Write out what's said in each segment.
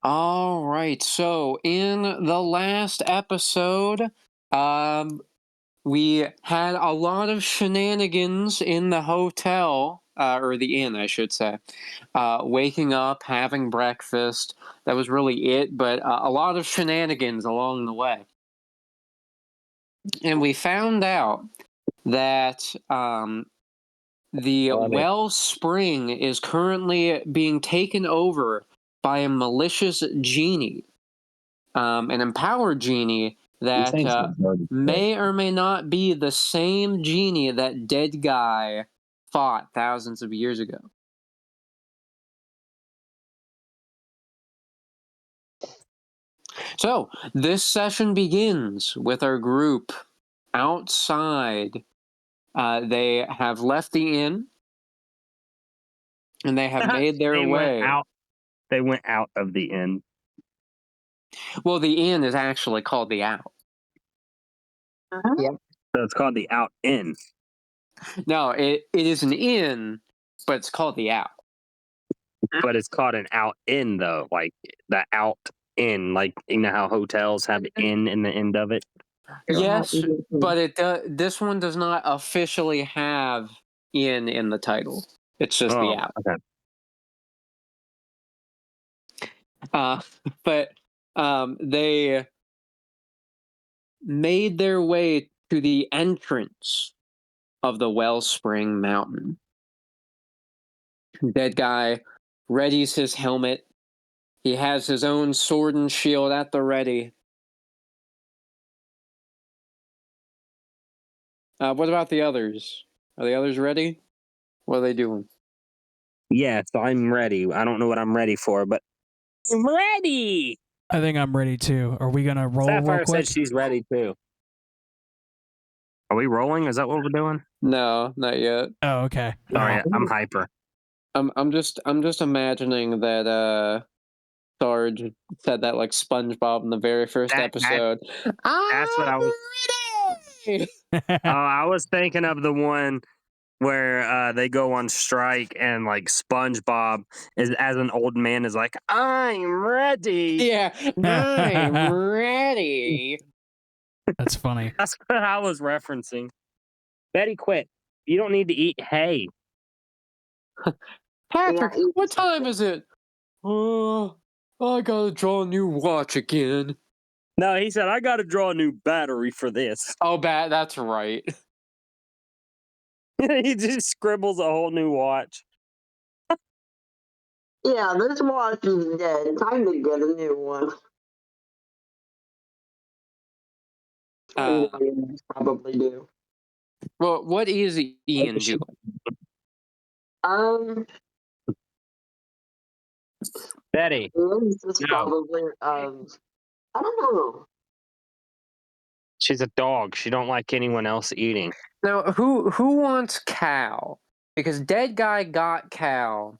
All right. So in the last episode, um, we had a lot of shenanigans in the hotel, or the inn, I should say. Waking up, having breakfast. That was really it, but a lot of shenanigans along the way. And we found out that the wellspring is currently being taken over by a malicious genie, an empowered genie that may or may not be the same genie that dead guy fought thousands of years ago. So this session begins with our group outside. They have left the inn and they have made their way. They went out of the inn. Well, the inn is actually called the Out. Yeah. So it's called the Out Inn. No, it is an inn, but it's called the Out. But it's called an Out Inn, though. Like the Out Inn. Like, you know how hotels have inn in the end of it? Yes, but this one does not officially have inn in the title. It's just the Out. Okay. But they made their way to the entrance of the Wellspring Mountain. Dead guy readies his helmet. He has his own sword and shield at the ready. What about the others? Are the others ready? What are they doing? Yes, I'm ready. I don't know what I'm ready for, but I'm ready. I think I'm ready too. Are we gonna roll Sapphire real quick? said she's ready too. Are we rolling? Is that what we're doing? No, not yet. Oh, okay. Sorry, I'm hyper. I'm just imagining that Sarge said that like SpongeBob in the very first episode. That's what I was. I was thinking of the one where they go on strike and like SpongeBob is as an old man is like, I'm ready. Yeah, I'm ready. That's funny. That's what I was referencing. Betty, quit. You don't need to eat hay. Patrick, what time is it? Oh, I gotta draw a new watch again. No, he said, I gotta draw a new battery for this. Oh, that's right. He just scribbles a whole new watch. Yeah, this watch is dead. Time to get a new one. Probably do. Well, what is Ian doing? Betty. This is probably I don't know. She's a dog. She don't like anyone else eating. Now, who wants Cal? Because dead guy got Cal.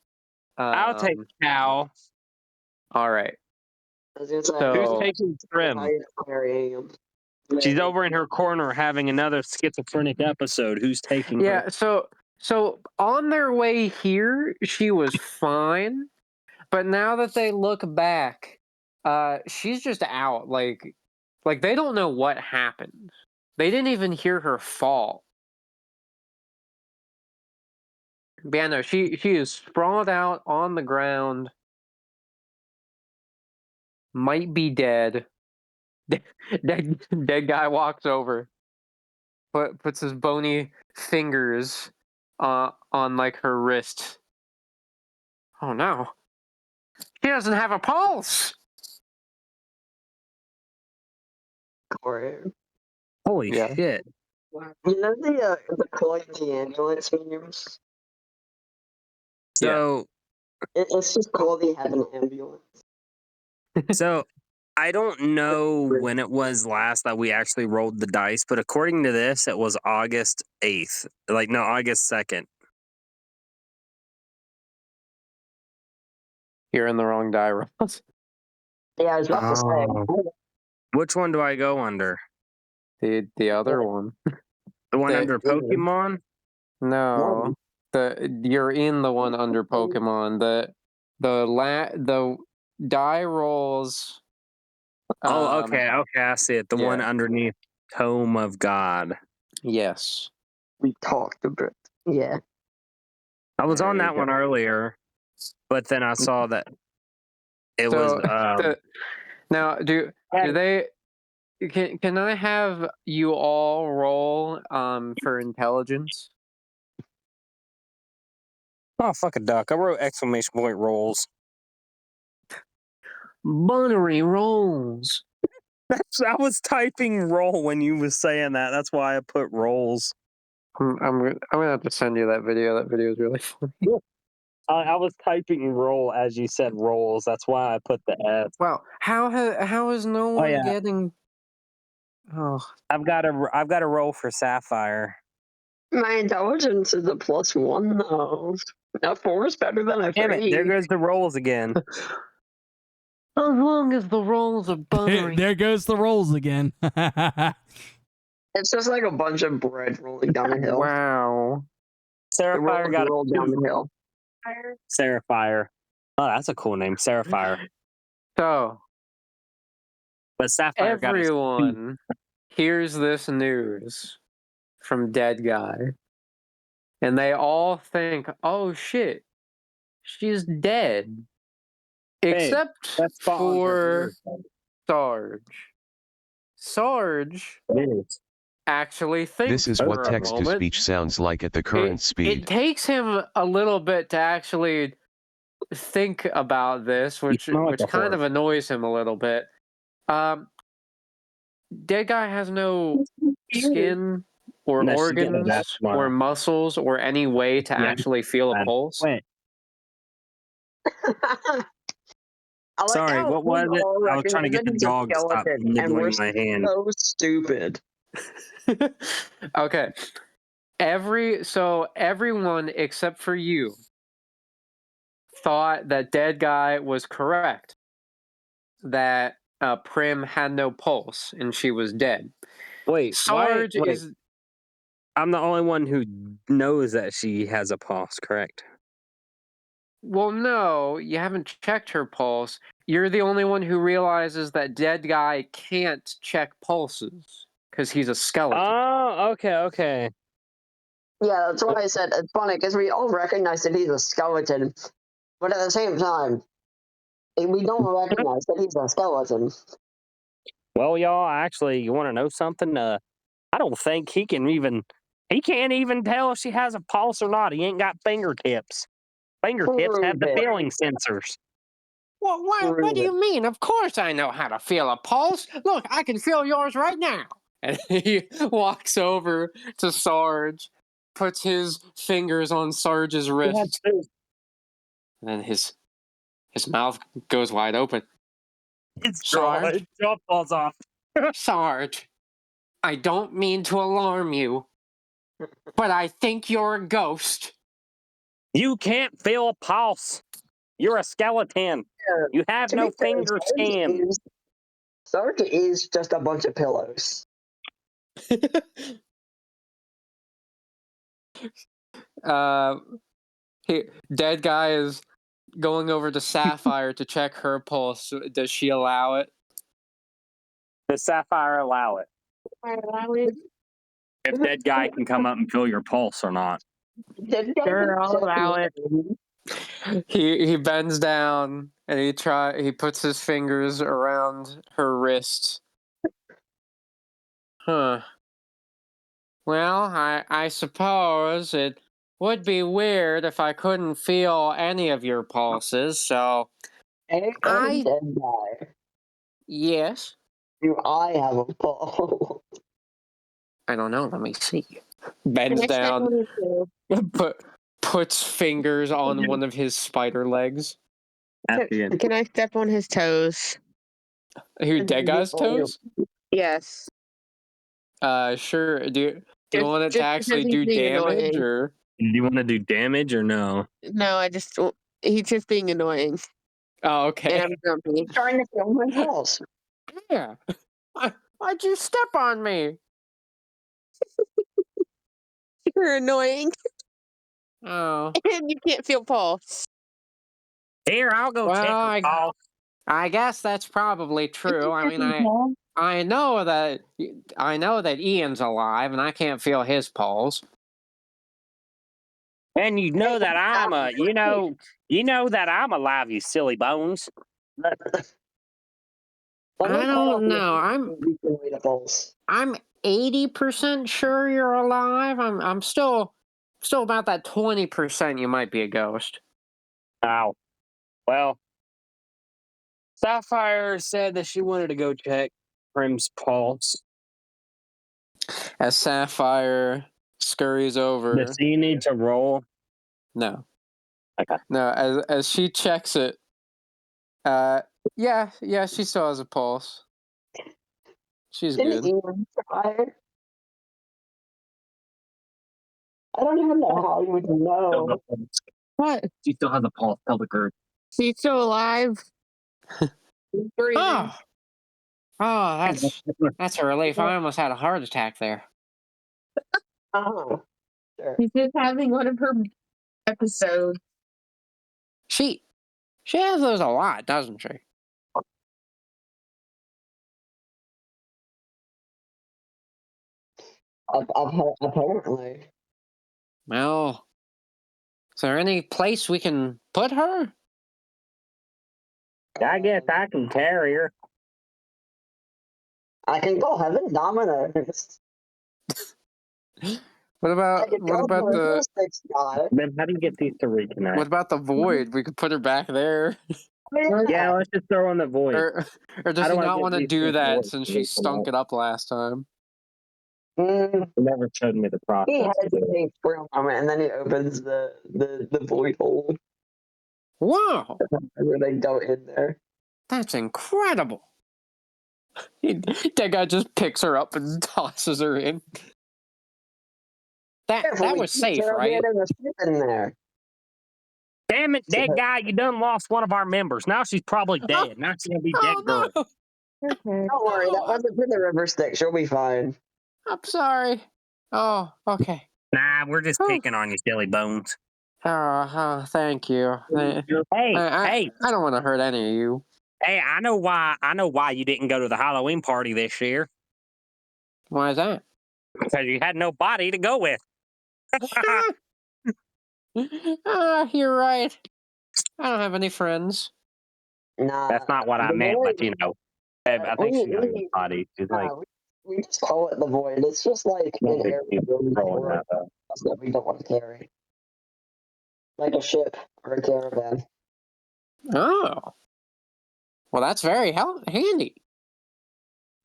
I'll take Cal. All right. So, who's taking Trim? She's over in her corner having another schizophrenic episode. Who's taking her? Yeah, so on their way here, she was fine. But now that they look back, she's just out. Like they don't know what happened. They didn't even hear her fall. But yeah, no, she is sprawled out on the ground. Might be dead. Dead guy walks over, puts his bony fingers on like her wrist. Oh no, she doesn't have a pulse. Holy shit! You know the calling the ambulance memes. So it's just called they have an ambulance. So I don't know when it was last that we actually rolled the dice, but according to this, it was August 8th. Like, no, August 2nd. You're in the wrong die rolls. Yeah, I was about to say. Which one do I go under? The other one. The one under Pokemon? No. You're in the one under Pokemon. The die rolls. Oh, okay, I see it. The one yeah. underneath Tome of God. Yes. We talked about. Yeah. I was There on you that one go. earlier, but then I saw that it was So now do they can I have you all roll for intelligence? oh, fuck a duck. I wrote exclamation point rolls. Bunnery rolls. I was typing roll when you was saying that. That's why I put rolls. I'm gonna have to send you that video. That video is really funny. I was typing roll as you said rolls. That's why I put the S. Wow, how is no one yeah. getting? Oh, I've got a roll for Sapphire. My intelligence is a +1 though. A 4 is better than a Damn it! 3. There goes the rolls again. as long as the rolls are bunnery. There goes the rolls again. It's just like a bunch of bread rolling down a hill. Wow. The Sapphire rolls got roll down the hill. Sapphire. Oh, that's a cool name, Sapphire. So But Sapphire got a everyone hears this news from Dead Guy, and they all think, "Oh shit, she's dead," except That's spot on for Sarge. Sarge actually thinks This is for what a moment. text-to-speech sounds like at the current It speed. takes him a little bit to actually think about this, which like a kind of horse. annoys him a little bit. Dead Guy has no skin or No, she's getting that organs or tomorrow. muscles or any way to Yeah, actually feel a pulse. Wait, I like sorry, how what we was it? all I was trying to recognize get that the he's a dog to stop skeleton, and we're nibbling my hand. so stupid. Okay. Everyone except for you thought that Dead Guy was correct. That Prim had no pulse and she was dead. Wait, Sarge is I'm the only one who knows that she has a pulse, correct? well, no, you haven't checked her pulse. You're the only one who realizes that Dead Guy can't check pulses because he's a skeleton. Oh, okay. Yeah, that's why I said it's funny because we all recognize that he's a skeleton, but at the same time, we don't recognize that he's a skeleton. Well, y'all, actually, you want to know something? I don't think he can't even tell if she has a pulse or not. He ain't got fingertips. Fingertips have the feeling sensors. Well, what do you mean? Of course I know how to feel a pulse. Look, I can feel yours right now. And he walks over to Sarge, puts his fingers on Sarge's wrist, and his mouth goes wide open. His Sarge, jaw falls off. Sarge, I don't mean to alarm you, but I think you're a ghost. You can't feel a pulse. You're a skeleton. You have no finger skin. Sarge is just a bunch of pillows. Dead Guy is going over to Sapphire to check her pulse. Does she allow it? Does Sapphire allow it? If Dead Guy can come up and feel your pulse or not. Sure, I'll allow it. He bends down and he puts his fingers around her wrist. Huh. Well, I suppose it would be weird if I couldn't feel any of your pulses, so Dead Guy. yes. Do I have a pulse? I don't know, let me see. Bends down, puts fingers on one of his spider legs. Can I step on his toes? Who, Dead Guy's toes? Yes. Sure. Do you want it to Just because actually he's do being damage, annoying. or? Do you want to do damage or no? No, he's just being annoying. Oh, okay. And I'm grumpy. Trying to feel my pulse. Yeah. Why'd you step on me? You're annoying. Oh. And you can't feel pulse. Here, I'll go check Well, her pulse. I guess that's probably true. I mean, I know that Ian's alive, and I can't feel his pulse. And you know that I'm a, you know that I'm alive, you silly bones. Let I me cut off don't your know. hand so you can read a pulse. I'm 80% sure you're alive. I'm still about that 20% you might be a ghost. Ow. Well, Sapphire said that she wanted to go check Prim's pulse. As Sapphire scurries over. Does he need to roll? No. Okay. No, as she checks it, yeah, she still has a pulse. She's Didn't good. Ian survive? I don't even know how you would know. What? She still has a pulse. Tell the group. She's still alive. She's breathing. Oh, that's a relief. I almost had a heart attack there. Oh, sure. She's just having one of her episodes. She has those a lot, doesn't she? Apparently. Well, is there any place we can put her? I guess I can carry her. I can go heaven Domino's. What I about could go to a real estate guy. Then how do you get these to reconnect? what about the void? We could put her back there. Yeah, let's just throw in the void. Or does I he don't wanna not get want to these do to that void since to she reconnect. stunk it up last time? Mm, He never showed me the process. he to do it. hesitates for a moment and then he opens the void hole Wow, where they go in there. that's incredible. That guy just picks her up and tosses her in. Careful, That we was keep safe, right? There's a ship in there. Damn it, dead guy, you done lost one of our members. Now she's probably dead. Now she's gonna be dead girl. Oh no! Don't worry, that wasn't to the river Styx. You'll be fine. I'm sorry. Oh, okay. Nah, we're just Oh, picking on you, silly bones. thank you. Hey, I don't want to hurt any of you. hey, I know why you didn't go to the Halloween party this year. Why is that? Because you had nobody to go with. You're right. I don't have any friends. Nah, That's not what I the meant, but void. I think she knows body. She's like, We just call it the void. It's just like an area rolling that up. that we don't want to carry, like a ship or a caravan. Oh. Well, that's very handy.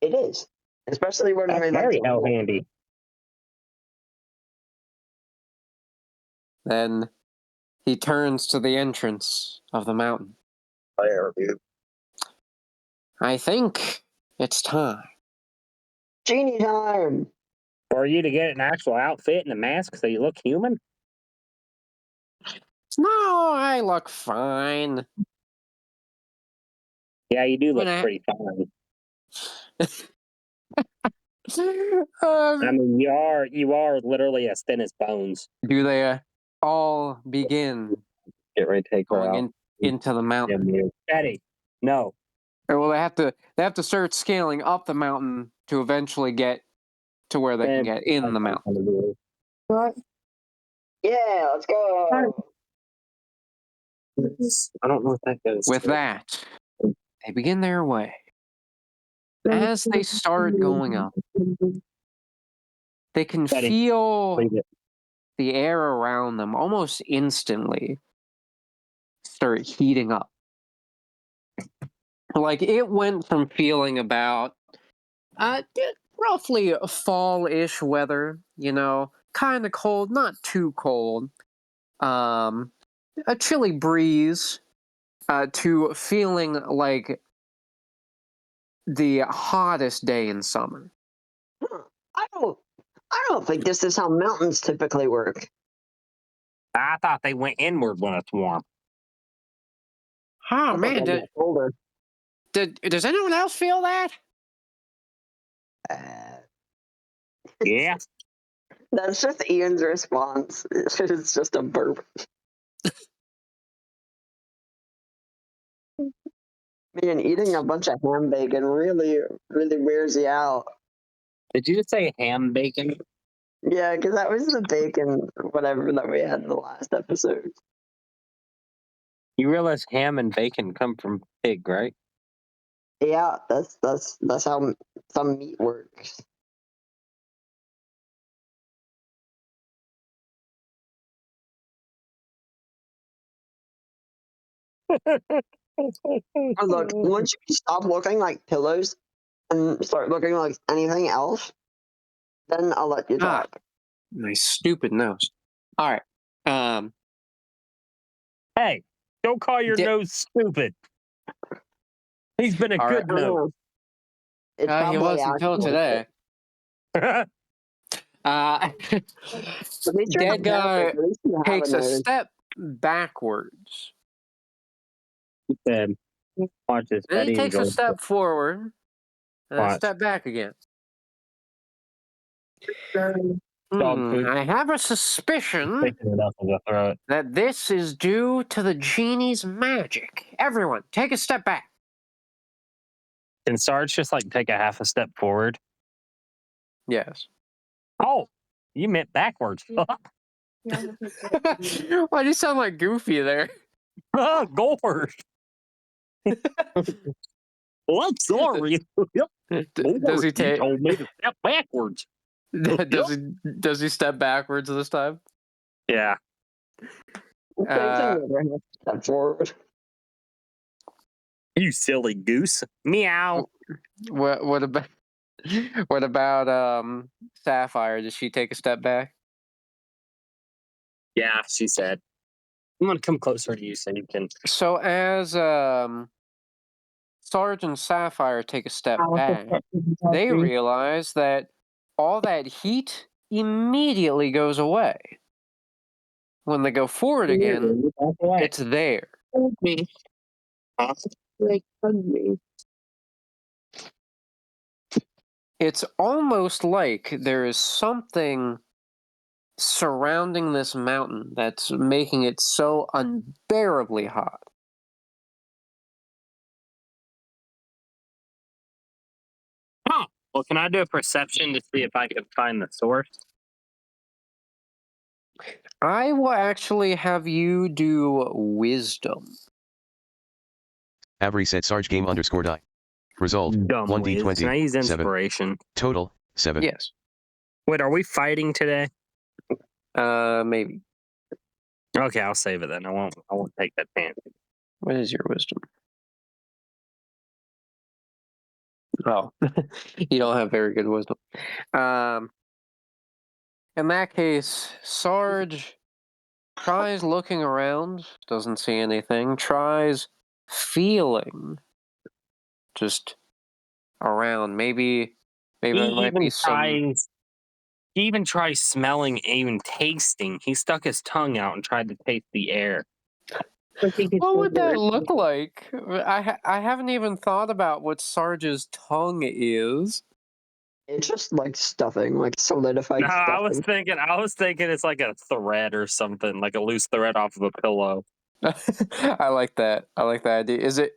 It is, especially when That's we like very to. hell handy. Then he turns to the entrance of the mountain. There, dude. I think it's time. Genie time. For you to get an actual outfit and a mask so you look human? No, I look fine. Yeah, you do look When pretty fine. I, I mean, you are literally as thin as bones. do they all begin Get ready to take her going out. into the mountain? Eddie, no. Or will they have to start scaling up the mountain to eventually get to where they can get in the mountain? What? Yeah, let's go. I don't know if that goes. With that, they begin their way. As they start going up, they can Eddie, feel leave it. the air around them almost instantly start heating up. Like it went from feeling about roughly fall-ish weather, kind of cold, not too cold, a chilly breeze, to feeling like the hottest day in summer. Huh. I don't think this is how mountains typically work. I thought they went inward when it's warm. Oh I thought man, they got colder. does anyone else feel that? Uh, Yeah. that's just Ian's response. It's just a burp. Man, eating a bunch of ham bacon really wears you out. Did you just say ham bacon? Yeah, because that was the bacon, whatever that we had in the last episode. You realize ham and bacon come from pig, right? Yeah, that's how some meat works. Oh, look, once you stop looking like pillows and start looking like anything else, then I'll let you Ah. talk. My stupid nose. All right. Hey, don't call your nose stupid. He's been a All good I don't nose. know. It's he probably was until actually- today. At least you're Dead not guy perfect. At least you have takes a nose. step backwards. He said, watch this. Then he Betty takes a enjoys step forward and a Watch. step back again. Dog food. I have a suspicion Picking it up and go throw it. that this is due to the genie's magic. Everyone, take a step back. Can Sarge just like take a half a step forward? Yes. Oh, you meant backwards. Why do you sound like Goofy there? Gourd. Well, I'm sorry. Does he You take? told me to step backwards. Does he step backwards this time? Yeah. Step forward. You silly goose. Meow. What about what about Sapphire? Does she take a step back? Yeah, she said. I'm gonna come closer to you so you can. So as Sarge and Sapphire take a step back, they realize that all that heat immediately goes away. When they go forward again, it's there. Hug me. Like, hug me. It's almost like there is something surrounding this mountain that's making it so unbearably hot. Huh. Well, can I do a perception to see if I can find the source? I will actually have you do wisdom. Avery said Sarge game _die. Result Dumb 1d20. whiz. Can I use 7. inspiration? Total 7. Yes. Wait, are we fighting today? Maybe. Okay, I'll save it then. I won't take that chance. What is your wisdom? Oh, you don't have very good wisdom. In that case, Sarge tries looking around, doesn't see anything, tries feeling just around. Maybe there might be some. He even tries smelling, even tasting. He stuck his tongue out and tried to taste the air. What would that look like? I haven't even thought about what Sarge's tongue is. It's just like stuffing, like solidified No, stuffing. I was thinking it's like a thread or something, like a loose thread off of a pillow. I like that. I like that idea. Is it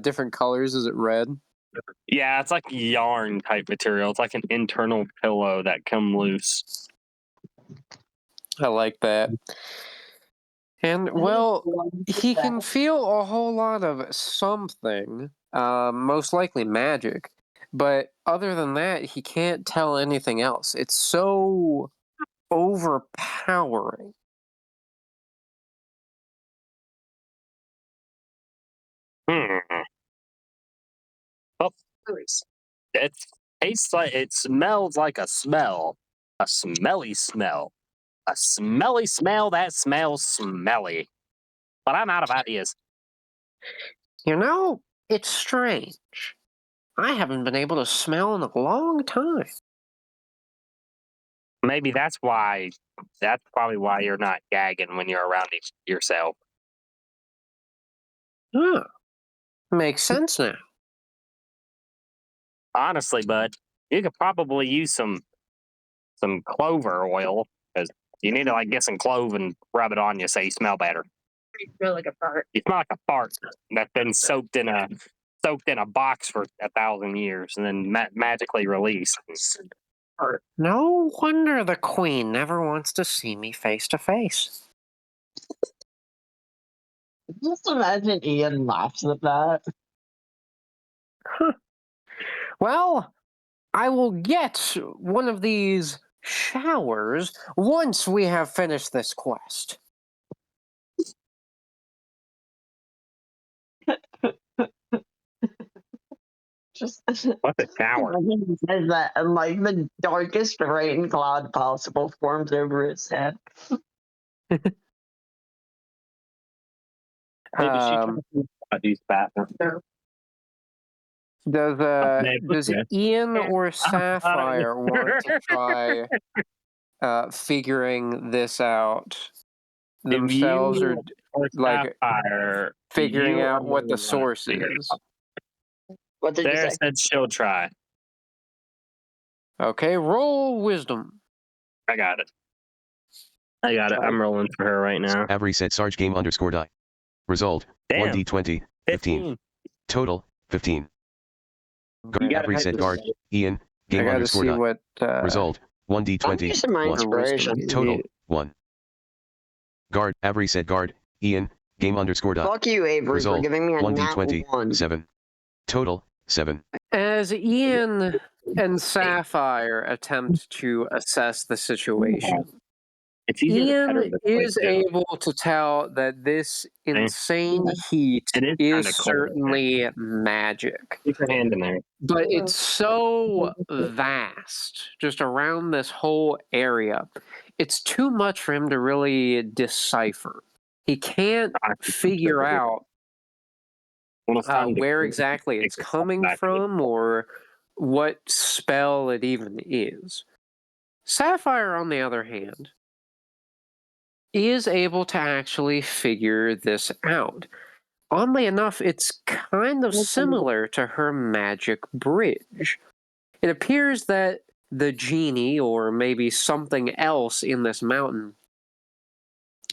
different colors? Is it red? Yeah, it's like yarn type material. It's like an internal pillow that come loose. I like that. And well, he can feel a whole lot of something, most likely magic. But other than that, he can't tell anything else. It's so overpowering. Oh, it tastes like it smells like a smell, a smelly smell, a smelly smell that smells smelly. But I'm out of ideas. You know, it's strange. I haven't been able to smell in a long time. Maybe that's why. That's probably why you're not gagging when you're around yourself. Huh. Makes sense now. Honestly, bud, you could probably use some clover oil because you need to like get some clove and rub it on you so you smell better. You smell like a fart. You smell like a fart that's been soaked in a soaked in a box for 1,000 years and then magically released. No wonder the queen never wants to see me face to face. Just imagine Ian laughs at that. Well, I will get one of these showers once we have finished this quest. Just What's a shower? imagine he says that, and like the darkest rain cloud possible forms over his head. Maybe she Um, these bathrooms. does Ian or Sapphire want to try figuring this out themselves, or like Sapphire, figuring out what the source is? What did you Sarah say? said she'll try. Okay, roll wisdom. I got it. I'm rolling for her right now. Avery said Sarge game underscore die. Result, Damn. 1d20, 15. Total, 15. Avery said guard, Ian, I game gotta underscore see die. what Result, I'm 1d20, using my 1. inspiration. Total, 1. Guard, Avery said guard, Ian, game underscore die. Fuck you, Avery, for Result, giving me a nat 1d20, 1. 7. Total, 7. As Ian and Sapphire attempt to assess the situation, It's easier to cutter Ian this way, is too. able to tell that this insane heat It is is kinda cold, certainly magic. Keep your hand in there. But it's so vast, just around this whole area. It's too much for him to really decipher. He can't figure out where exactly it's coming from or what spell it even is. Sapphire, on the other hand, is able to actually figure this out. Oddly enough, it's kind of similar to her magic bridge. It appears that the genie, or maybe something else in this mountain,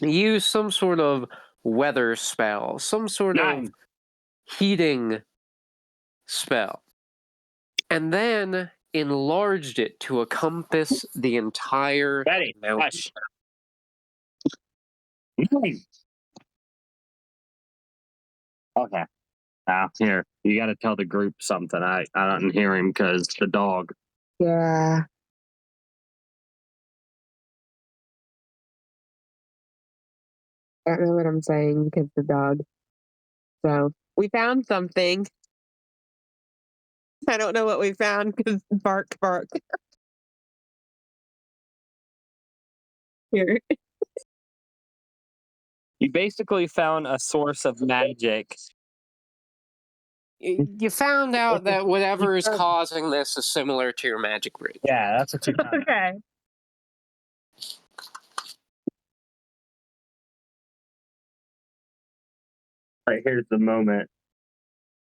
used some sort of weather spell, some sort of heating spell, and then enlarged it to encompass the entire mountain. Hush. Okay. Now, here, you got to tell the group something. I don't hear him because the dog. Yeah. I don't know what I'm saying because the dog. So we found something. I don't know what we found because bark, bark. Here. You basically found a source of magic. You found out that whatever is causing this is similar to your magic bridge. Yeah, that's what you found. Okay. Right, here's the moment.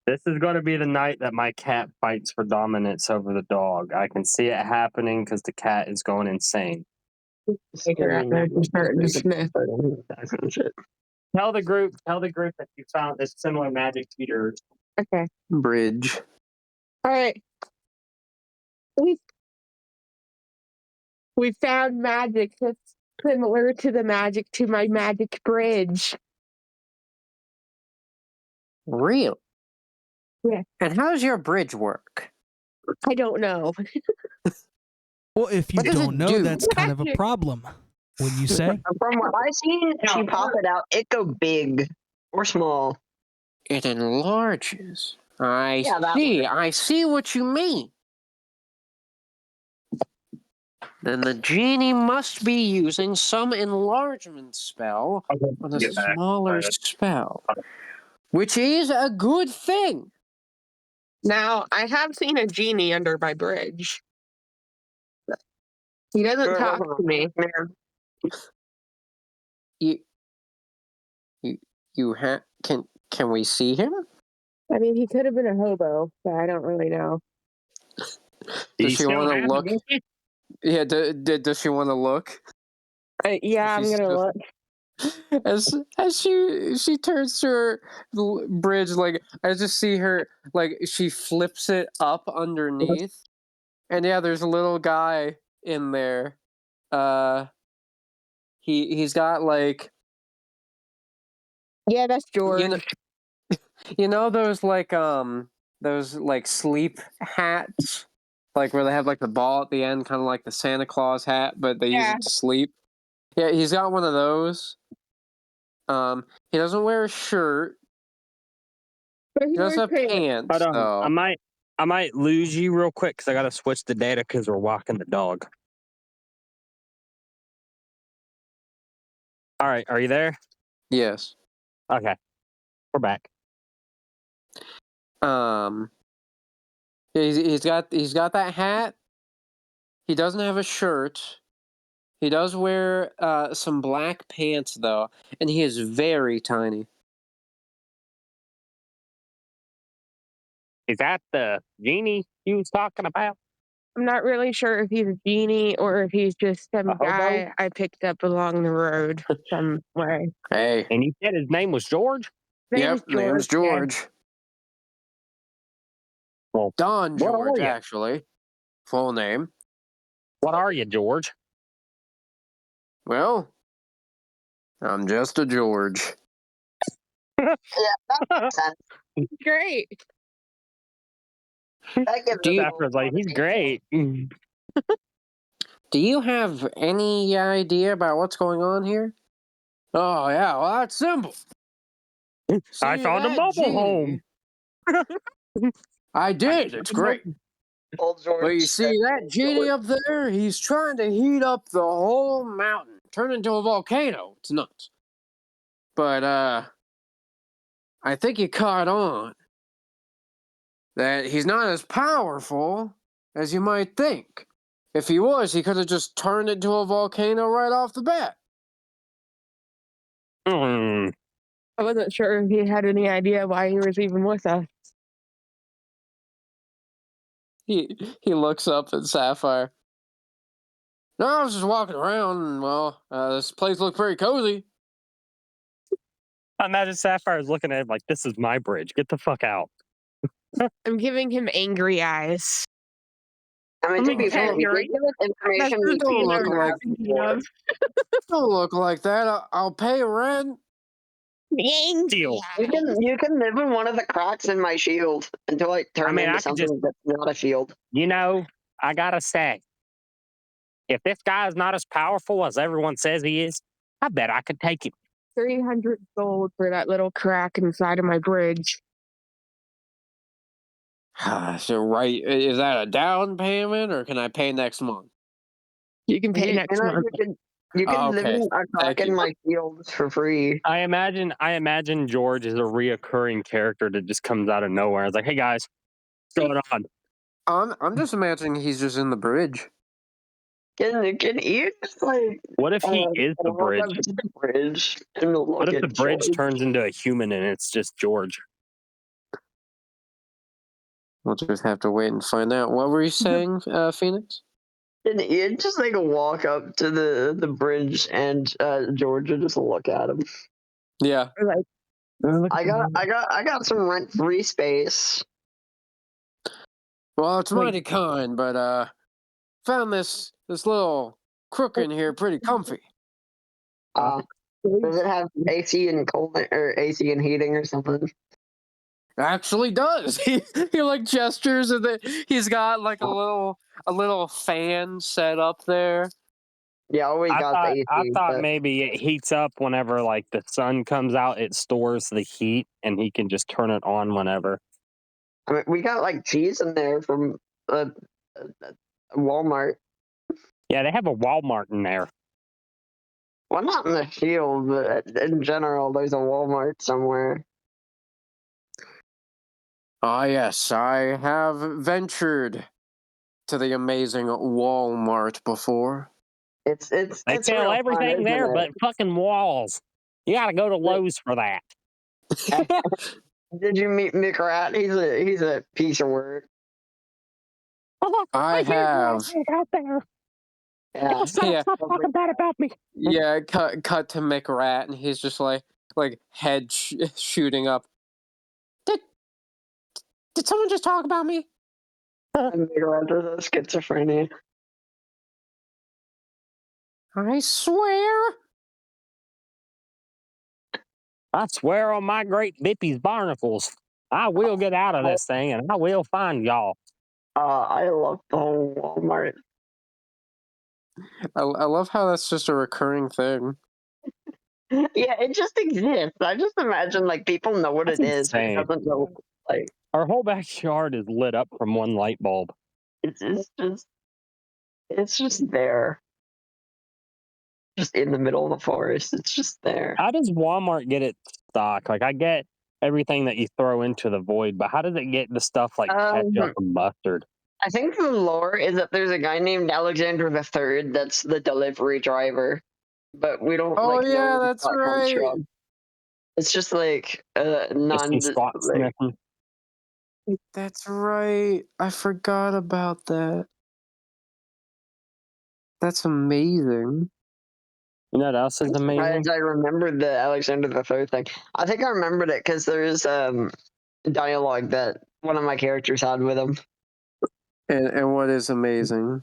This is going to be the night that my cat fights for dominance over the dog. I can see it happening because the cat is going insane. Starting to sniff. Tell the group that you found this similar magic to yours. Okay. Bridge. All right. We found magic that's similar to the magic to my magic bridge. Real? Yeah. And how does your bridge work? I don't know. Well, if you What does don't it know, do? that's kind of a problem. Wouldn't you say? From what I seen, she pop it out. It go big or small. It enlarges. I Yeah, that see. I see what you mean. Then the genie must be using some enlargement spell on a smaller spell, which is a good thing. Now, I have seen a genie under my bridge. He doesn't talk to me. You can we see him? I mean, he could have been a hobo, but I don't really know. Does she want to look? Yeah, does she want to look? Yeah, I'm She's gonna just- look. as she turns to her bridge, like I just see her like she flips it up underneath, and yeah, there's a little guy in there. Uh, he's got like Yeah, that's you know George. those like sleep hats, like where they have like the ball at the end, kind of like the Santa Claus hat, but they use Yeah, it to sleep. Yeah, he's got one of those. He doesn't wear a shirt. but he He does wears have pants. Hold pants on. though. I might lose you real quick because I got to switch the data because we're walking the dog. All right. Are you there? Yes. Okay. We're back. Um, he's got that hat. He doesn't have a shirt. He does wear some black pants though, and he is very tiny. Is that the genie you was talking about? I'm not really sure if he's a genie or if he's just A some hobo? guy I picked up along the road somewhere. Hey. And you said his name was George? His name is Yep. Name's George. Yeah. George. Well, Don what are George, you? actually. Full name. What are you, George? Well, I'm just a George. Yeah, that makes sense. Great. That gives Do us you, a Zephyr like, he's great. do you have any idea about what's going on here? Oh yeah, well that's simple. I See found a that mobile home. genie? I did. It's great. old But you George. see that genie up there? He's trying to heat up the whole mountain, turn into a volcano. It's nuts. But I think you caught on that he's not as powerful as you might think. If he was, he could have just turned into a volcano right off the bat. Hmm. I wasn't sure if he had any idea why he was even with us. He looks up at Sapphire. No, I was just walking around, and well, this place looked very cozy. I imagine Sapphire's looking at him like, this is my bridge. Get the fuck out. I'm giving him angry eyes. I mean, Let to me be fair, tell he you. did give us That's information the we Don't scene I look was like thinking of. don't look like that. I'll pay rent. Angry Deal. You can live in one of the cracks in my shield until I turn mean, into I could just- something that's not a shield. You know, I gotta say, if this guy's not as powerful as everyone says he is, I bet I could take him. 300 gold for that little crack inside of my bridge. So right, is that a down payment or can I pay next month? You can pay next month. You can Oh, live okay. in a crack Thank in you. my shields for free. I imagine George is a reoccurring character that just comes out of nowhere. It's like, hey guys, what's going on? I'm just imagining he's just in the bridge. Can you just like What if he is the walk bridge? up to the bridge and look What if at the bridge George? turns into a human and it's just George? We'll just have to wait and find out. What were you saying, Phoenix? And you just like walk up to the bridge and George will just look at him. Yeah. Or like, I got some rent free space. Well, it's Wait. mighty kind, but found this little crook in here pretty comfy. Does it have AC and cold or AC and heating or something? Actually does. He like gestures and then he's got like a little fan set up there. Yeah, all we got AC. I thought but, maybe it heats up whenever like the sun comes out. It stores the heat, and he can just turn it on whenever. I mean, we got like cheese in there from Walmart. Yeah, they have a Walmart in there. Well, not in the field, but in general, there's a Walmart somewhere. Ah, yes, I have ventured to the amazing Walmart before. It's They sell real fun, everything isn't there, it? but fucking walls. You got to go to Lowe's for that. Did you meet Mick Rat? He's a piece of work. I Here's what have I got there. Yeah. Yeah. Stop talking bad about me. Yeah, cut to McRat, and he's just like head shooting up. Did did someone just talk about me? And they go into the schizophrenia. I swear. I swear on my great Bippy's barnacles, I will get out of this thing and I will find y'all. I love the whole Walmart. I love how that's just a recurring thing. Yeah, it just exists. I just imagine like people know what That's it is, but it insane. doesn't know. Like Our whole backyard is lit up from one light bulb. it's just there, just in the middle of the forest. It's just there. How does Walmart get its stock? Like, I get everything that you throw into the void, but how does it get the stuff like ketchup and mustard? I think the lore is that there's a guy named Alexander the Third that's the delivery driver, but we don't Oh like know yeah, where that's that comes right. from. It's just like Is he squat like sniffing? That's right. I forgot about that. That's amazing. You know what else is amazing? I remembered the Alexander the Third thing. I think I remembered it because there's dialogue that one of my characters had with him. And what is amazing,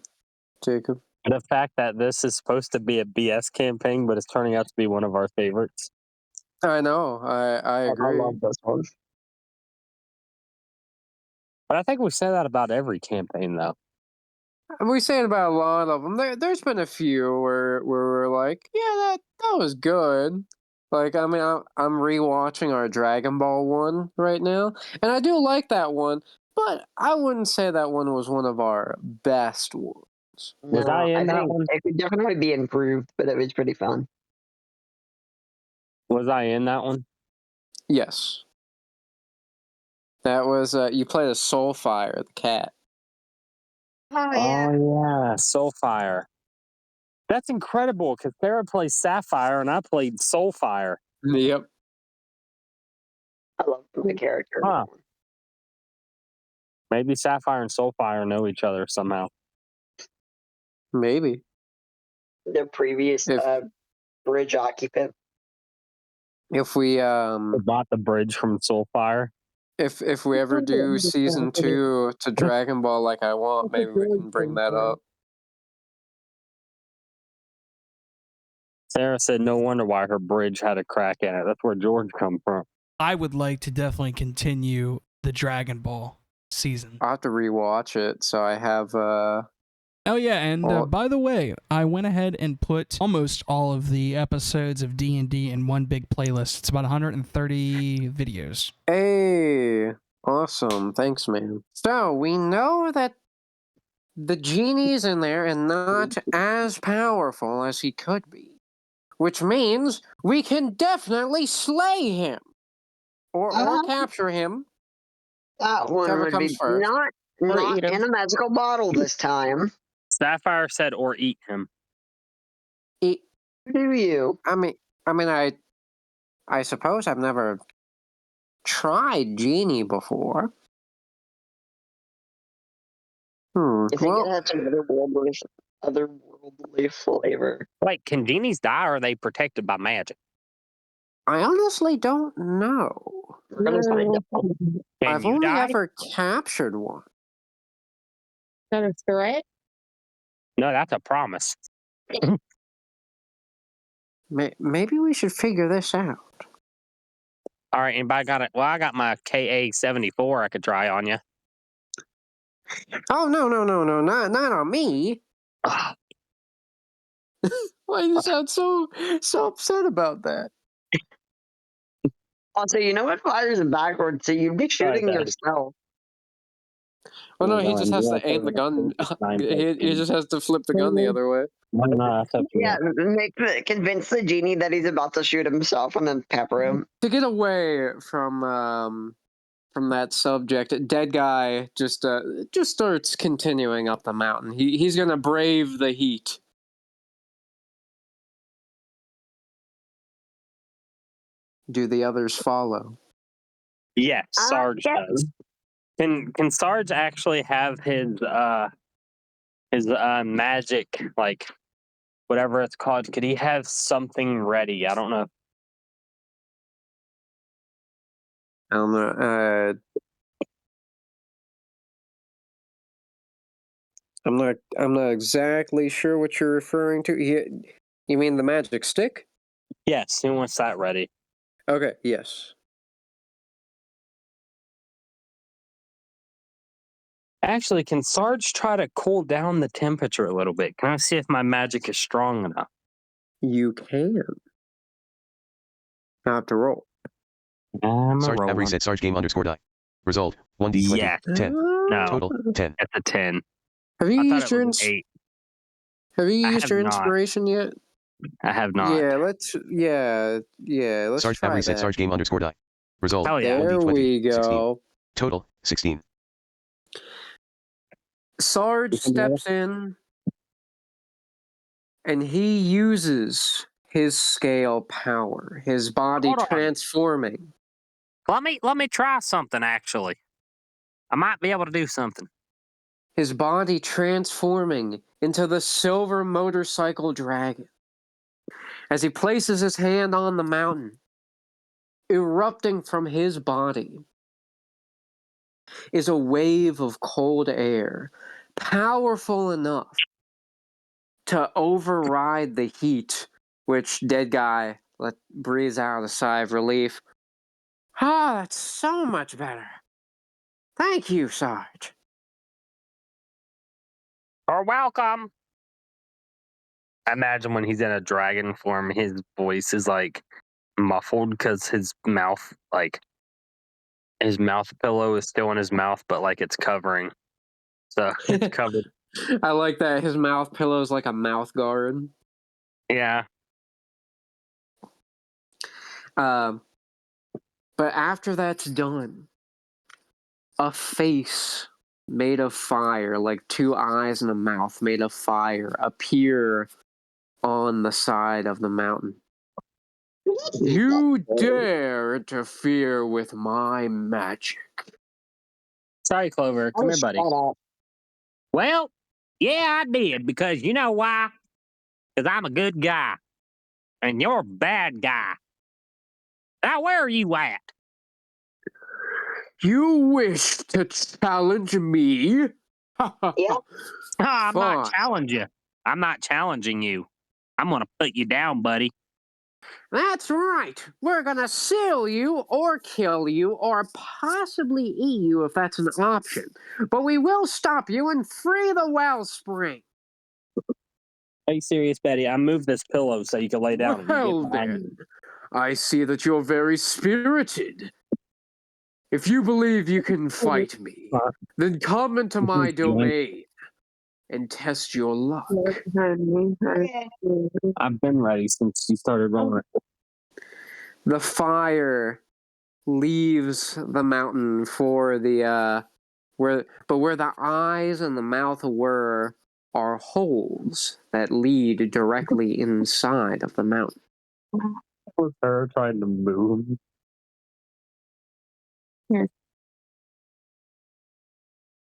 Jacob? The fact that this is supposed to be a BS campaign, but it's turning out to be one of our favorites. I know. I I agree. love this one. But I think we say that about every campaign, though. We say it about a lot of them. There's been a few where we're like, yeah, that was good. Like, I mean, I'm rewatching our Dragon Ball one right now, and I do like that one, but I wouldn't say that one was one of our best ones. Was I No, I in that think one? it could definitely be improved, but it was pretty fun. Was I in that one? Yes, that was you played a Soulfire, the cat. Oh Oh, yeah. Soulfire. That's incredible because Sarah plays Sapphire and I played Soulfire. Yep. I love the character. in Huh. that one. Maybe Sapphire and Soulfire know each other somehow. Maybe The previous if bridge occupant. if we I bought the bridge from Soulfire. if we ever do season 2 to Dragon Ball like I want, maybe we can bring that up. Sarah said no wonder why her bridge had a crack in it. That's where George come from. I would like to definitely continue the Dragon Ball season. I'll have to rewatch it, so I have Oh yeah, and Well- by the way, I went ahead and put almost all of the episodes of D&D in one big playlist. It's about 130 videos. Hey, awesome. Thanks, man. So, we know that the genie's in there and not as powerful as he could be, which means we can definitely slay him or capture him. That one Whichever would comes be first. not eat 'em. in a magical bottle this time. Sapphire said or eat him. It, Do you? I mean, I suppose I've never tried genie before. I think Well, it had some otherworldly flavor. Wait, can genies die or are they protected by magic? I honestly don't know. We're gonna find out. Can I've you only die? ever captured one. Not a threat. No, that's a promise. Maybe we should figure this out. All right, anybody got it? Well, I got my KA-74 I could try on you. Oh no, not on me. Why do you sound so upset about that? Also, you know what fires it backwards, so you'd be shooting does. yourself. Oh no, Hold he on, just you has wanna to aim put the it gun. up to He just has to flip the gun the other way. No, that's up to Yeah, you. convince the genie that he's about to shoot himself, and then pepper him. To get away from that subject, dead guy just starts continuing up the mountain. He's gonna brave the heat. Do the others follow? Yes, Sarge yes. does. Can Sarge actually have his his magic, like whatever it's called. Could he have something ready? I don't know. I don't know. I'm not exactly sure what you're referring to. You mean the magic stick? Yes, he wants that ready. Okay, yes. Actually, can Sarge try to cool down the temperature a little bit? Can I see if my magic is strong enough? You can. I have to roll. I'm a Sarge Avery rolling. said Sarge game underscore die. Result 1d20 Yes. 10. No. Total 10. That's a 10. Have you I thought used it your was an 8. Have you I used have your not. inspiration yet? I have not. Yeah, let's Sarge try Avery said that. Sarge game underscore die. Result Oh, yeah. There 1d20 we 16. go. Total 16. Sarge steps in and he uses his scale power, his body Hold on. transforming. Let me try something, actually. I might be able to do something. His body transforming into the silver motorcycle dragon. As he places his hand on the mountain, erupting from his body is a wave of cold air, powerful enough to override the heat, which Dead Guy breathes out a sigh of relief. Ah, that's so much better. Thank you, Sarge. You're welcome. I imagine when he's in a dragon form, his voice is like muffled because his mouth pillow is still in his mouth, but like it's covering. So it's covered. I like that his mouth pillow is like a mouth guard. Yeah. But after that's done, a face made of fire, like 2 eyes and a mouth made of fire, appear on the side of the mountain. You dare interfere with my magic. Sorry, Clover. Come here, buddy. Well, yeah, I did, because you know why? Because I'm a good guy. And you're a bad guy. Now, where are you at? You wish to challenge me? Yeah. I'm not Fine. challenging you. I'm not challenging you. I'm going to put you down, buddy. That's right. We're gonna seal you, or kill you, or possibly eat you if that's an option. But we will stop you and free the wellspring. Are you serious, Betty? I moved this pillow so you can lay down and you Well get behind me. then, I see that you're very spirited. If you believe you can fight me, then come into my domain and test your luck. I've been ready since you started rolling. The fire leaves the mountain for the where the eyes and the mouth were are holes that lead directly inside of the mountain. Was her trying to move?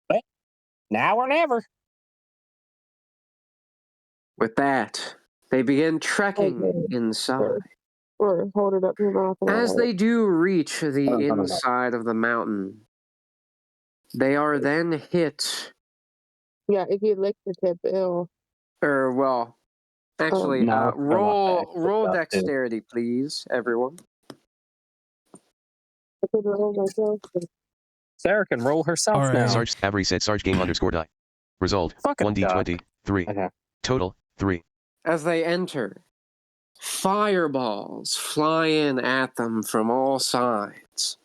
But now or never. With that, they begin trekking inside. Or hold it up to your mouth. As they do reach the inside of the mountain, they are then hit, Yeah, if you lick the tip, it'll. or well, actually, No, roll dexterity, please, everyone. Sarah can roll herself All right. now. Sarge Avery said Sarge game underscore die. Result Fucking 1d20 3. Okay. Total 3. As they enter, fireballs fly in at them from all sides.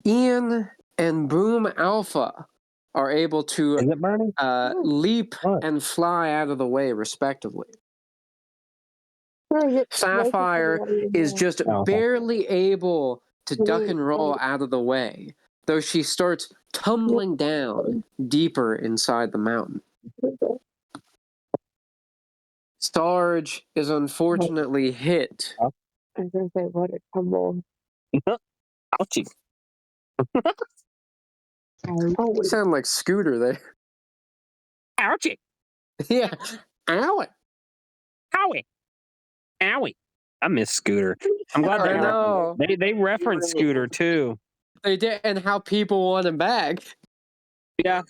Ian and Boom Alpha are able to Is it burning? leap What? and fly out of the way, respectively. Sapphire is just barely able to duck and roll out of the way, though she starts tumbling down deeper inside the mountain. Sarge is unfortunately hit. I was going to say, let it tumble. Ouchie. You sound like Scooter there. Ouchie. Yeah. Ow. Owie. Owie. I miss Scooter. I'm glad I know. they reference Scooter too. They did, and how people want him back. Yeah.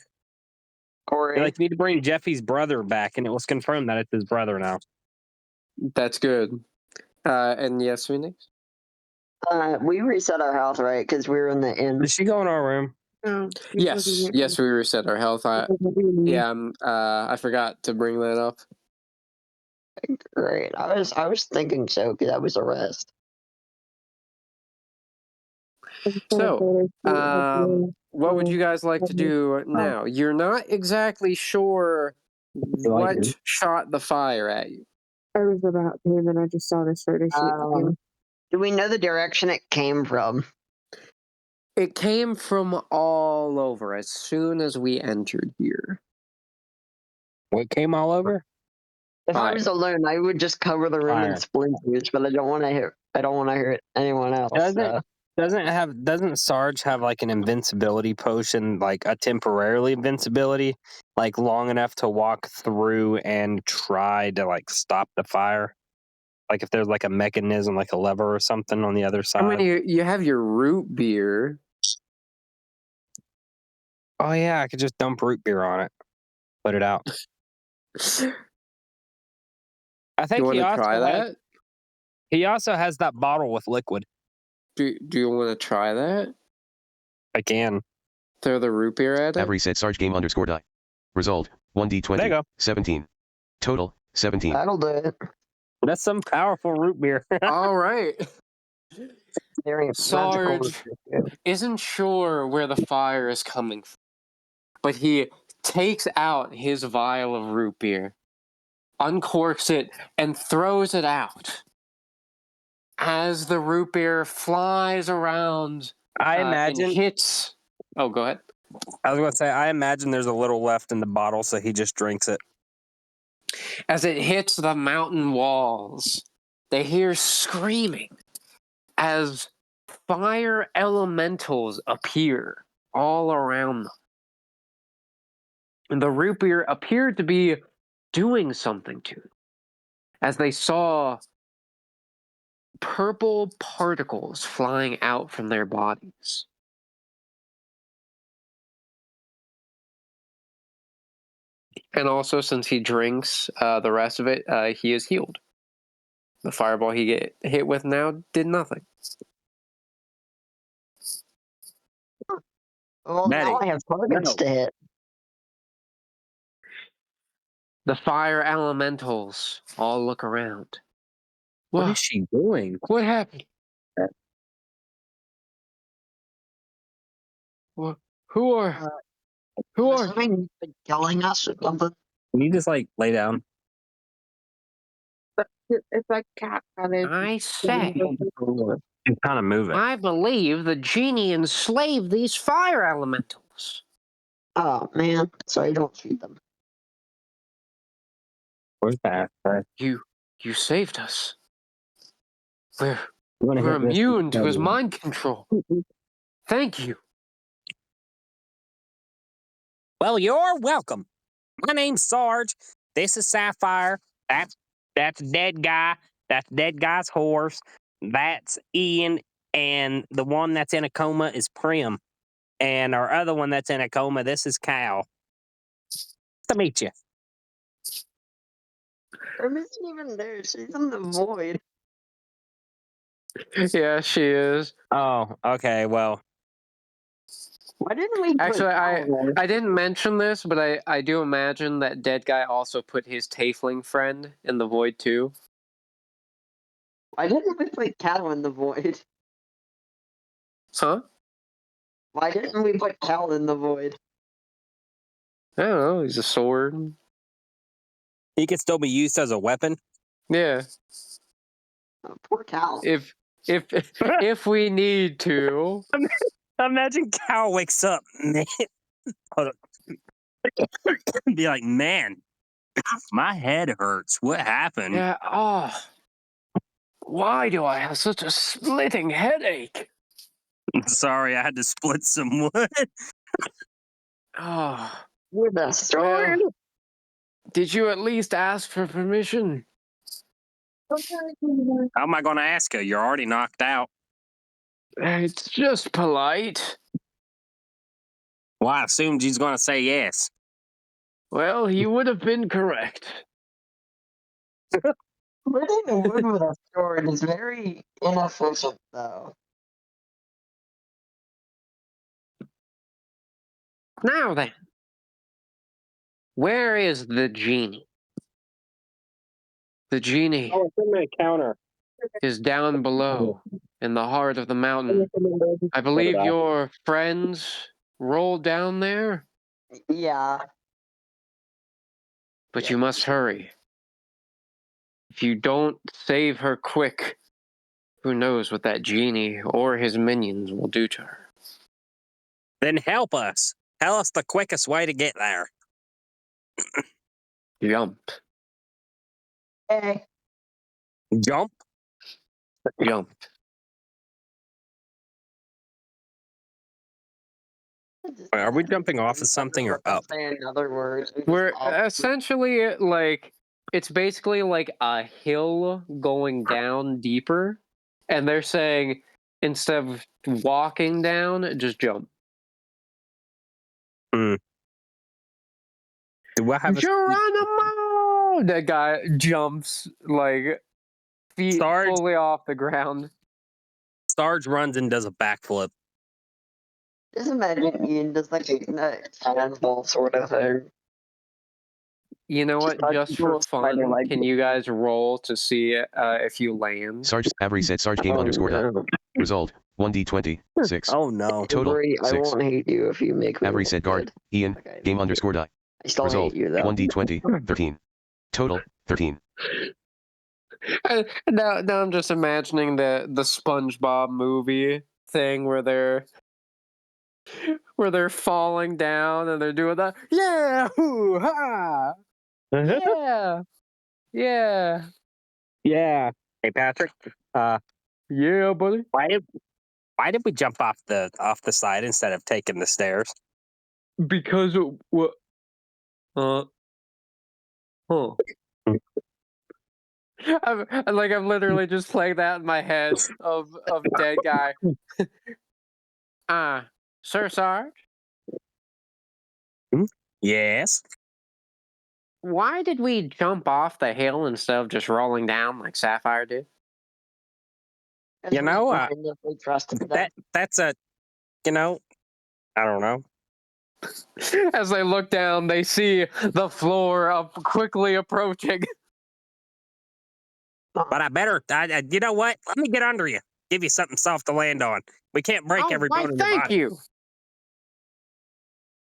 Corey. They're like, need to bring Jeffy's brother back, and it was confirmed that it's his brother now. That's good. And yes, Phoenix? We reset our health, right? Because we were in the inn. Did she go in our room? Oh, Yes. Yes, we reset our health. Yeah, I forgot to bring that up. Great. I was thinking so because I was a rest. So, what would you guys like to do now? You're not exactly sure what shot the fire at you. I was about to, and then I just saw this photo shoot. Do we know the direction it came from? It came from all over as soon as we entered here. What came all over? If I was alone, I would just cover the room in splinters, but I don't want to hear. I don't want to hear anyone else. Doesn't Sarge have like an invincibility potion, like a temporarily invincibility, like long enough to walk through and try to like stop the fire? Like if there's like a mechanism, like a lever or something on the other side. I mean, you have your root beer. Oh yeah, I could just dump root beer on it, put it out. I think you want to try that? He also has that bottle with liquid. Do you want to try that? I can. Throw the root beer at it? Avery said Sarge game underscore die. Result, 1d20. There you go. 17. Total, 17. That'll do it. That's some powerful root beer. All right. Sarge magical. isn't sure where the fire is coming from, but he takes out his vial of root beer, uncorks it, and throws it out. As the root beer flies around, I imagine and hits. Oh, go ahead. I was going to say, I imagine there's a little left in the bottle, so he just drinks it. As it hits the mountain walls, they hear screaming as fire elementals appear all around them. And the root beer appeared to be doing something to them, as they saw purple particles flying out from their bodies. And also, since he drinks the rest of it, he is healed. The fireball he get hit with now did nothing. Well, now I have targets to hit. The fire elementals all look around. What is she doing? What happened? Who are something yelling us or something? Can you just like lay down? It's like cat kind of. I say, And kind of move it. I believe the genie enslaved these fire elementals. Oh man, sorry, don't shoot them. Where's that? You saved us. We're We're immune to his mind control. Thank you. Well, you're welcome. My name's Sarge. This is Sapphire. That's dead guy. That's dead guy's horse. That's Ian, and the one that's in a coma is Prim, and our other one that's in a coma. This is Cal. Nice to meet you. Prim isn't even there. She's in the void. Yeah, she is. Oh, okay. Well, why didn't we? Actually, I didn't mention this, but I do imagine that dead guy also put his Tiefling friend in the void too. Why didn't we put Cal in the void? Huh? Why didn't we put Cal in the void? I don't know. He's a sword. he can still be used as a weapon. Yeah. Oh, poor Cal. If we need to. Imagine Cal wakes up, man. Be like, man, my head hurts. What happened? Yeah. Oh. Why do I have such a splitting headache? Sorry, I had to split some wood. Oh. We're the sword. Did you at least ask for permission? How am I going to ask her? You're already knocked out. It's just polite. Well, I assumed she's going to say yes. Well, you would have been correct. Splitting the wood with a sword is very inefficient, though. Now then, where is the genie? The genie Oh, it's in the counter. is down below in the heart of the mountain. I believe your friends rolled down there, Yeah. but Yeah. you must hurry. If you don't save her quick, who knows what that genie or his minions will do to her. Then help us. Tell us the quickest way to get there. Jump, Hey. Jump? jump. Are we jumping off of something or up? Say another word. We're essentially like, it's basically like a hill going down deeper, and they're saying instead of walking down, just jump. Do I have a Geronimo! That guy jumps like feet Sarge? fully off the ground. Sarge runs and does a backflip. Just imagine Ian does like a cannonball sort of thing. You know what? Just for fun, can you guys roll to see if you land? Sarge Avery said Sarge game underscore dot. Result 1d20 6. Oh no. Total Avery, I 6. won't hate you if you make me Avery look said guard. good. Ian Okay, game thank underscore dot. I still Result hate you though. 1d20 13. Total 13. Now I'm just imagining the SpongeBob movie thing where they're falling down and they're doing that. Yeah, hoo ha, yeah, yeah, Yeah. Hey Patrick. yeah, buddy. Why did we jump off the side instead of taking the stairs? Because what? Huh? I'm literally just playing that in my head of dead guy. Sir Sarge, Yes. why did we jump off the hill instead of just rolling down like Sapphire did? You know, We trusted them. that's a, I don't know. As they look down, they see the floor up quickly approaching. But I better, you know what? Let me get under you. Give you something soft to land on. We can't break every why, bone in your thank body. you.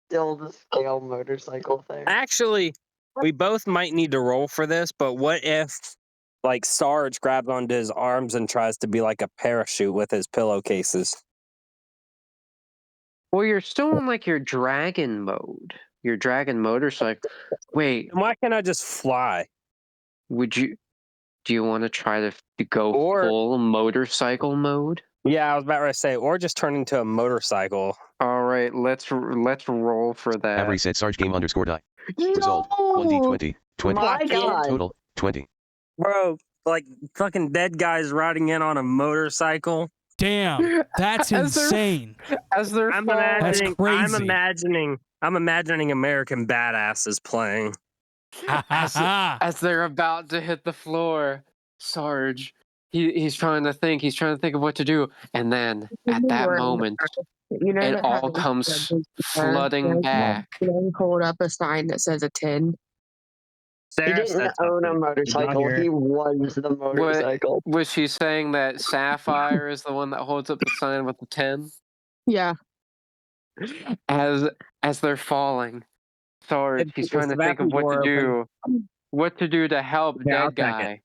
Still the scale motorcycle thing. Actually, we both might need to roll for this, but what if, like, Sarge grabs onto his arms and tries to be like a parachute with his pillowcases? Well, you're still in like your dragon mode. Your dragon motorcycle. Wait, And why can't I just fly? do you want to try to go Or- full motorcycle mode? Yeah, I was about to say, or just turn into a motorcycle. All right, let's roll for that. Avery said Sarge game underscore dot. Result 1d20 20. My God. Total 20. Bro, like fucking dead guys riding in on a motorcycle. Damn, that's As they're- insane. As they're I'm falling, imagining, crazy. I'm imagining American Badasses playing. as they're about to hit the floor, Sarge, he's trying to think. He's trying to think of what to do, and then at that moment, it all comes flooding back. Then hold up a sign that says a 10. He didn't own a motorcycle. He was the motorcycle. Was she saying that Sapphire is the one that holds up the sign with the 10? Yeah. As they're falling, Sarge, he's trying to think of what to do to help Yeah, I'll dead take it. guy.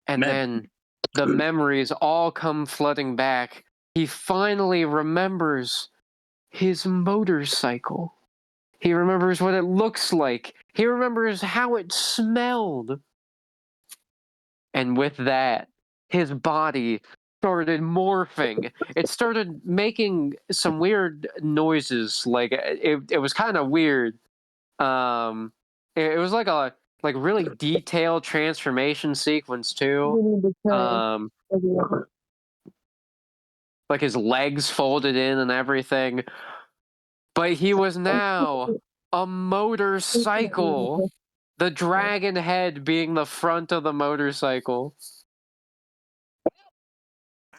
And then the memories all come flooding back. He finally remembers his motorcycle. He remembers what it looks like. He remembers how it smelled. And with that, his body started morphing. It started making some weird noises. Like it was kind of weird. It was like a really detailed transformation sequence too. Um, like his legs folded in and everything. But he was now a motorcycle. The dragon head being the front of the motorcycle.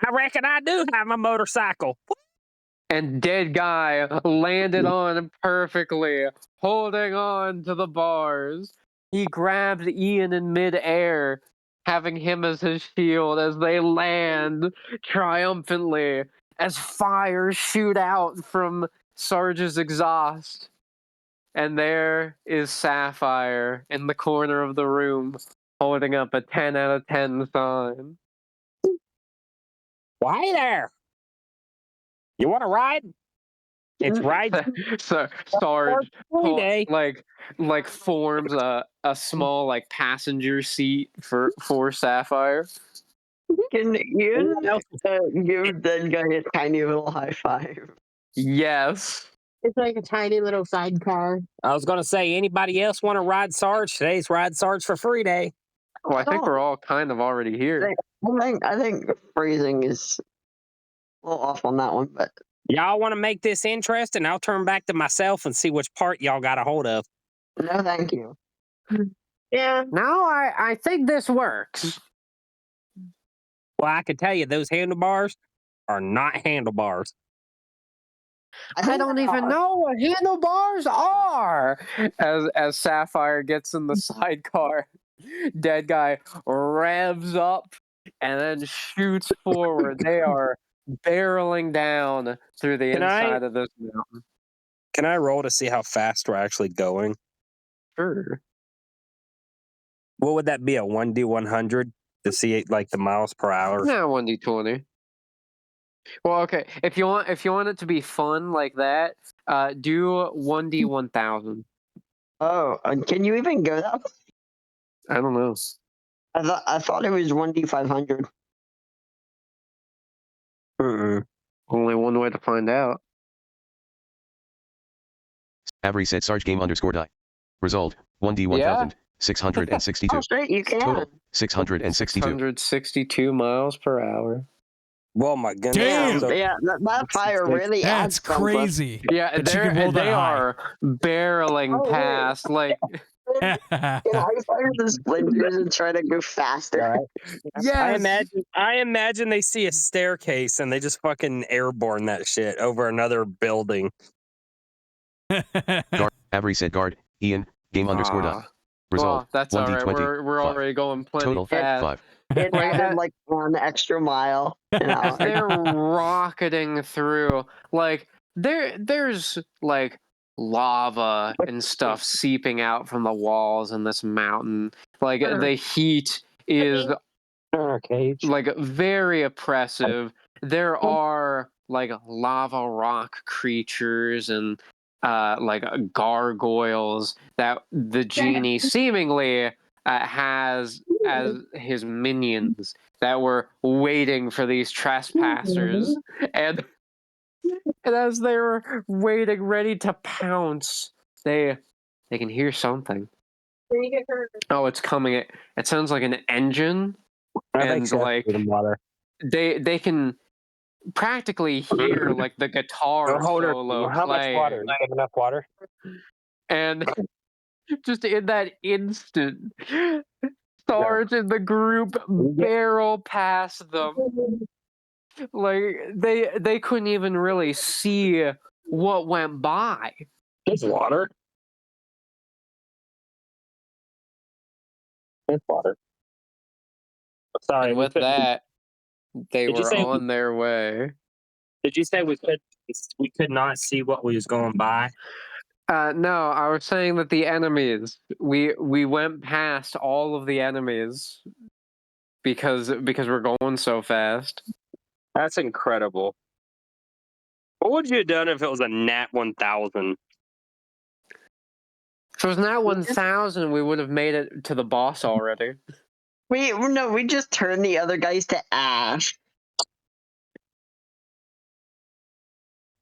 I reckon I do have a motorcycle. And dead guy landed on perfectly, holding on to the bars. He grabbed Ian in midair, having him as his shield as they land triumphantly as fires shoot out from Sarge's exhaust. And there is Sapphire in the corner of the room, holding up a 10 out of 10 sign. Why there? You want to ride? It's right. So Sarge Day. forms a small passenger seat for Sapphire. Can Ian give that guy a tiny little high five? Yes. It's like a tiny little sidecar. I was going to say, anybody else want to ride Sarge? Today's Ride Sarge for free day. Well, I think we're all kind of already here. I think phrasing is a little off on that one, but Y'all want to make this interesting? I'll turn back to myself and see which part y'all got a hold of. no, thank you. Yeah, Now I think this works. Well, I can tell you, those handlebars are not handlebars. I don't even know what handlebars are. As Sapphire gets in the sidecar, dead guy revs up and then shoots forward. They are barreling down through the inside of this mountain. Can I roll to see how fast we're actually going? Sure. What would that be? A 1D100 to see like the miles per hour? No, 1d20. Well, okay. If you want it to be fun like that, do 1d1000. Oh, can you even go that? I don't know. I thought it was 1D500. Only one way to find out. Avery said Sarge game _ die. Result 1D1000 662. Oh, straight, you can. Total 662. 662 miles per hour. Well, my goodness. Damn! So, Yeah, that fire really That's adds something. crazy. Yeah, that you can hold that they high. are barreling Oh, past like Can I fire the splinters and try to go faster? yes. I imagine they see a staircase and they just fucking airborne that shit over another building. Guard. Avery said guard. Ian game _ die. Result Well, that's all right. 1D20. We're 5. already going plenty Total fast. 5. It Like, added like 1 extra mile an As hour. they're rocketing through, like there's like lava and stuff seeping out from the walls in this mountain. Like the heat is like very oppressive. There are like lava rock creatures and like gargoyles that the genie seemingly has as his minions that were waiting for these trespassers. And as they were waiting, ready to pounce, they can hear something. Oh, it's coming! It sounds like an engine, and like they can practically hear like the guitar solo How much water? playing. Do you have enough water? And just in that instant, Sarge and the group barrel past them. Like they couldn't even really see what went by. It's water. It's water. Sorry. And with that, they Did you were say- on their way. Did you say we could not see what was going by? No, I was saying that the enemies. We went past all of the enemies because we're going so fast. That's incredible. What would you have done if it was a Nat 1000? If it was not 1000, we would have made it to the boss already. We just turned the other guys to ash.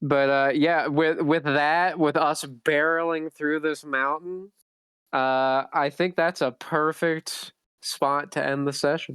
But yeah, with us barreling through this mountain, I think that's a perfect spot to end the session.